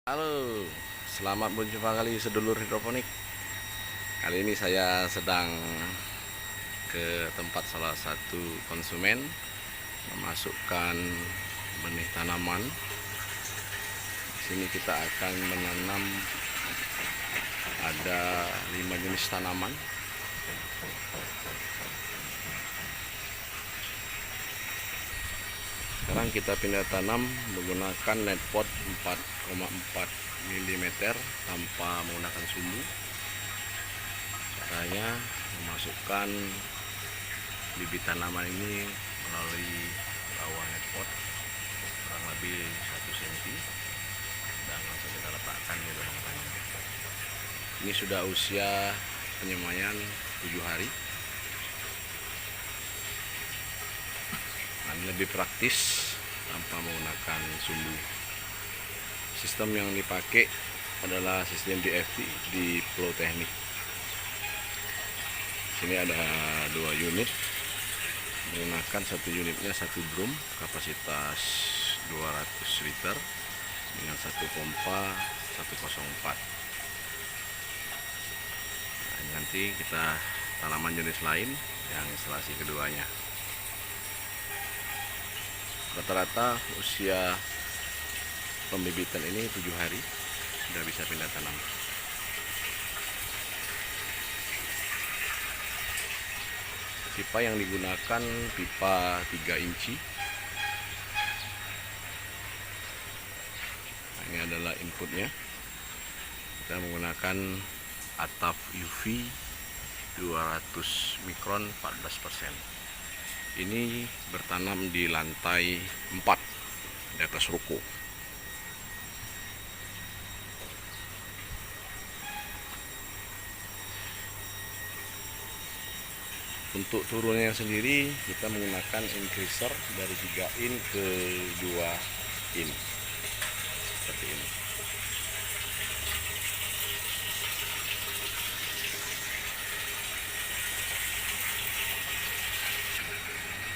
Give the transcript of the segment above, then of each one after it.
Halo, selamat berjumpa kali sedulur hidroponik. Kali ini saya sedang ke tempat salah satu konsumen memasukkan benih tanaman. Di sini kita akan menanam ada 5 jenis tanaman. Sekarang kita pindah tanam menggunakan net pot 4,4 mm tanpa menggunakan sumbu. Caranya memasukkan bibit tanaman ini melalui bawah net pot kurang lebih 1 cm dan langsung kita letakkan di lubang tanam. Ini sudah usia penyemaian 7 hari. Ini lebih praktis tanpa menggunakan sumbu. Sistem yang dipakai adalah sistem DFT di flow teknik. Sini ada 2 unit, menggunakan satu unitnya 1 drum kapasitas 200 liter dengan satu pompa 104. Nah, nanti kita tanaman jenis lain yang instalasi keduanya. Rata-rata usia pembibitan ini 7 hari sudah bisa pindah tanam. Pipa yang digunakan pipa 3 inci. Nah, ini adalah inputnya. Kita menggunakan atap UV 200 mikron 14%. Ini bertanam di lantai 4 di atas ruko. Untuk turunnya sendiri kita menggunakan increaser dari 3 in ke 2 in seperti ini.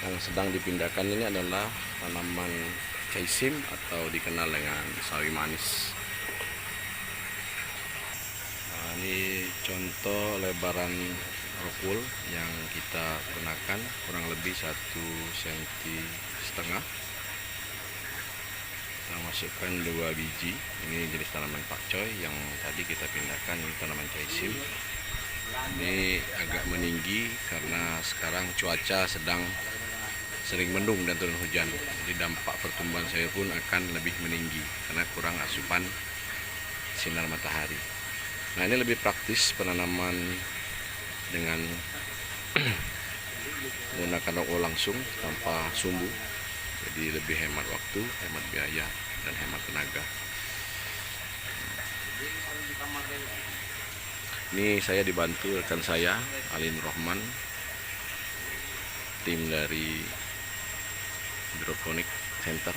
Yang sedang dipindahkan ini adalah tanaman caisim atau dikenal dengan sawi manis. Nah, ini contoh lebaran rockwool yang kita gunakan kurang lebih 1,5 cm. Kita masukkan 2 biji. Ini jenis tanaman pakcoy yang tadi kita pindahkan, ini tanaman caisim. Ini agak meninggi karena sekarang cuaca sedang sering mendung dan turun hujan, jadi dampak pertumbuhan sayur pun akan lebih meninggi karena kurang asupan sinar matahari. Nah, ini lebih praktis penanaman dengan menggunakan rockwool langsung tanpa sumbu, jadi lebih hemat waktu, hemat biaya, dan hemat tenaga. Ini saya dibantu rekan saya Alin Rohman, tim dari Hidroponik Center.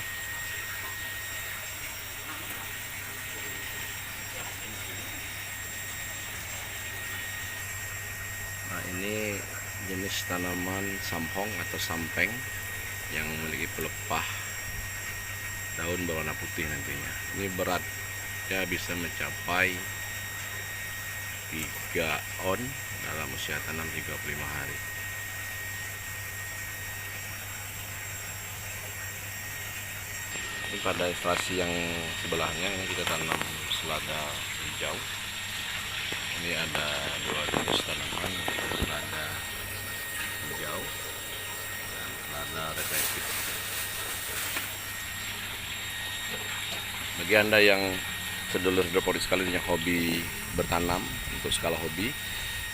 Nah, ini jenis tanaman samhong atau sampeng yang memiliki pelepah daun berwarna putih nantinya. Ini beratnya bisa mencapai 3 on dalam usia tanam 35 hari. Ini pada instalasi yang sebelahnya ini kita tanam selada hijau. Ini ada 2 jenis tanaman, selada hijau dan selada red rapid. Bagi Anda yang sedulur hidroponik sekalian yang hobi bertanam untuk skala hobi,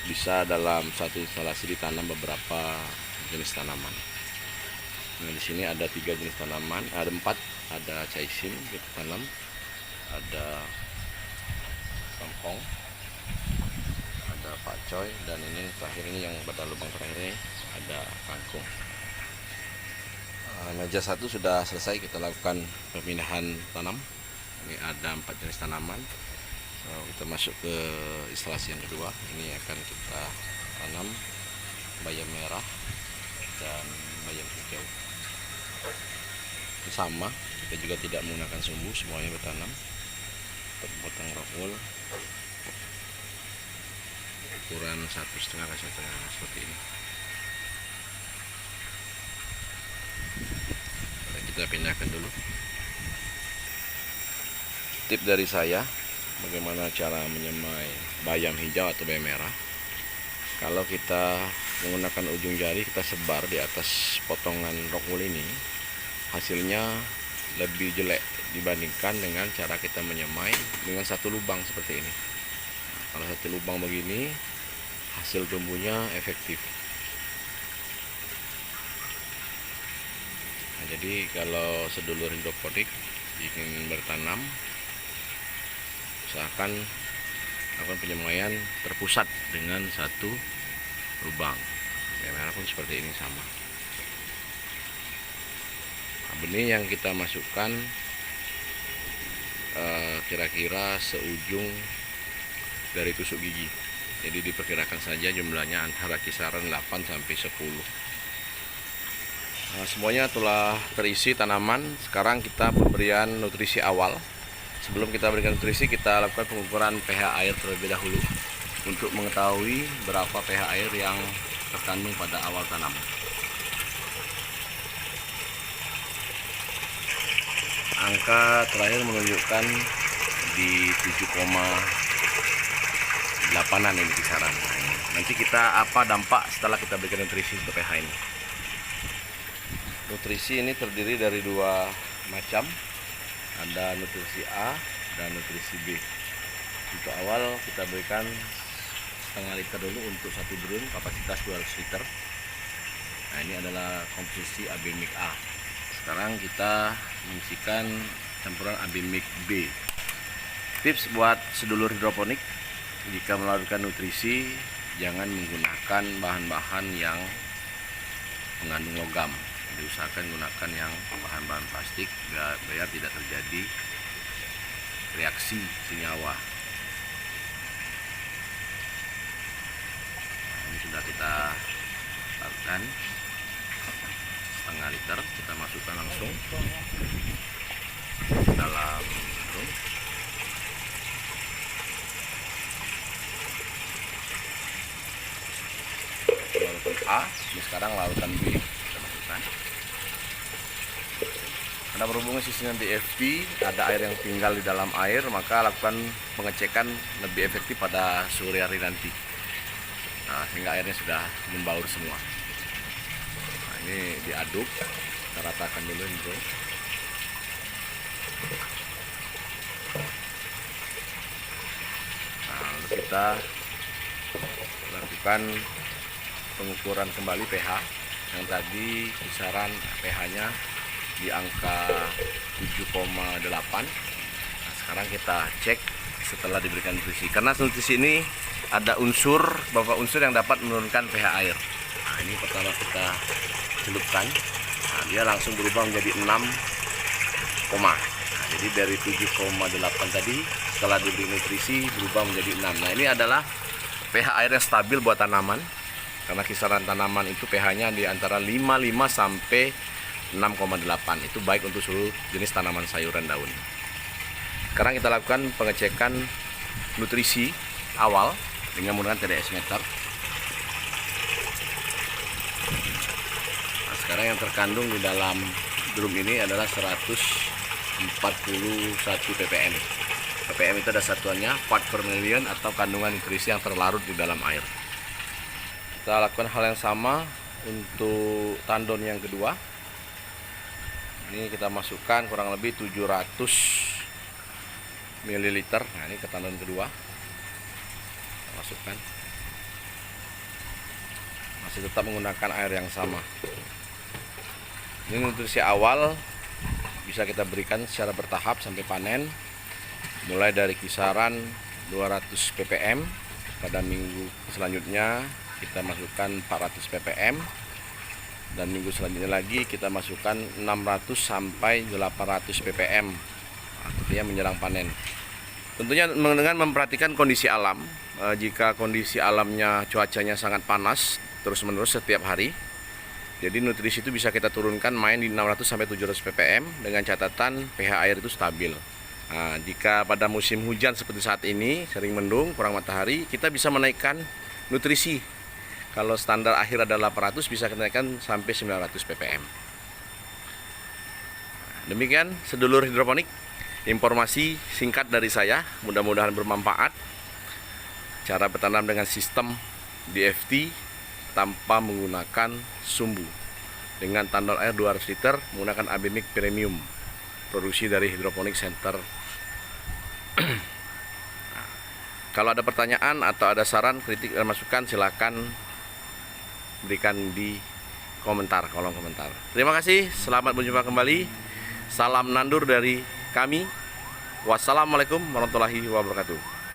bisa dalam satu instalasi ditanam beberapa jenis tanaman. Nah, di sini ada 3 jenis tanaman, ada 4, ada caisim kita tanam, ada samhong, ada pakcoy, dan ini terakhir ini yang pada lubang terakhir ini ada kangkung. Meja 1 sudah selesai, kita lakukan pemindahan tanam. Ini ada 4 jenis tanaman. Kita masuk ke instalasi yang kedua. Ini akan kita tanam bayam merah dan bayam hijau. Sama, kita juga tidak menggunakan sumbu, semuanya bertanam. untuk potong rock wool ukuran 1,5 ke 1,5 seperti ini. Kita pindahkan dulu. Tip dari saya bagaimana cara menyemai bayam hijau atau bayam merah. Kalau kita menggunakan ujung jari, kita sebar di atas potongan rock wool ini, hasilnya lebih jelek dibandingkan dengan cara kita menyemai dengan satu lubang seperti ini. Kalau satu lubang begini, hasil tumbuhnya efektif. Nah, jadi kalau sedulur hidroponik ingin bertanam, usahakan lakukan penyemaian terpusat dengan satu lubang. Bayam merah pun seperti ini sama. Nah, benih yang kita masukkan kira-kira seujung dari tusuk gigi. Jadi diperkirakan saja jumlahnya antara kisaran 8 sampai 10. Nah, semuanya telah terisi tanaman. Sekarang kita pemberian nutrisi awal. Sebelum kita berikan nutrisi, kita lakukan pengukuran pH air terlebih dahulu untuk mengetahui berapa pH air yang terkandung pada awal tanam. Angka terakhir menunjukkan di 7,8an ini kisaran. Nanti kita apa dampak setelah kita berikan nutrisi untuk pH ini. Nutrisi ini terdiri dari dua macam, ada nutrisi A dan nutrisi B. Untuk awal kita berikan setengah liter dulu untuk satu drum, kapasitas 200 liter. Nah, ini adalah komposisi AB Mix A. Sekarang kita mengisikan campuran AB Mix B. Tips buat sedulur hidroponik, jika melakukan nutrisi jangan menggunakan bahan-bahan yang mengandung logam. Diusahakan gunakan yang bahan-bahan plastik biar tidak terjadi reaksi senyawa. Nah, ini sudah kita lakukan setengah liter, kita masukkan langsung dalam drum. Larutan A, ini sekarang larutan B. Karena berhubungan sistemnya DFT, ada air yang tinggal di dalam air, maka lakukan pengecekan lebih efektif pada sore hari nanti. Nah, sehingga airnya sudah membaur semua. Nah, ini diaduk, kita ratakan dulu ini bro. Nah, lalu kita lakukan pengukuran kembali pH. Yang tadi kisaran pH-nya di angka 7,8. Nah, sekarang kita cek setelah diberikan nutrisi. Karena nutrisi ini ada beberapa unsur yang dapat menurunkan pH air. Nah, ini pertama kita celupkan. Nah, dia langsung berubah menjadi 6, nah, jadi dari 7,8 tadi setelah diberi nutrisi berubah menjadi 6. Nah, ini adalah pH air yang stabil buat tanaman. Karena kisaran tanaman itu pH-nya di antara 5,5 sampai 6,8. Itu baik untuk seluruh jenis tanaman sayuran daun. Sekarang kita lakukan pengecekan nutrisi awal dengan menggunakan TDS meter. Nah, sekarang yang terkandung di dalam drum ini adalah 141 ppm. ppm itu ada satuannya part per million atau kandungan nutrisi yang terlarut di dalam air. Kita lakukan hal yang sama untuk tandon yang kedua. Ini kita masukkan kurang lebih 700 ml. Nah, ini ke tandon kedua. Kita masukkan. Masih tetap menggunakan air yang sama. Ini nutrisi awal bisa kita berikan secara bertahap sampai panen. Mulai dari kisaran 200 ppm. Pada minggu selanjutnya kita masukkan 400 ppm, dan minggu selanjutnya lagi kita masukkan 600 sampai 800 ppm. Artinya menjelang panen. Tentunya dengan memperhatikan kondisi alam. Jika kondisi alamnya cuacanya sangat panas terus-menerus setiap hari, jadi nutrisi itu bisa kita turunkan main di 600 sampai 700 ppm dengan catatan pH air itu stabil. Nah, jika pada musim hujan seperti saat ini, sering mendung, kurang matahari, kita bisa menaikkan nutrisi. Kalau standar akhir adalah 800, bisa kita naikkan sampai 900 ppm. Demikian sedulur hidroponik, informasi singkat dari saya, mudah-mudahan bermanfaat. Cara bertanam dengan sistem DFT tanpa menggunakan sumbu, dengan tandon air 200 liter menggunakan Abemic Premium, produksi dari Hydroponic Center. Kalau ada pertanyaan atau ada saran, kritik dan masukan, silakan berikan di kolom komentar. Terima kasih, selamat berjumpa kembali. Salam nandur dari kami. Wassalamualaikum warahmatullahi wabarakatuh.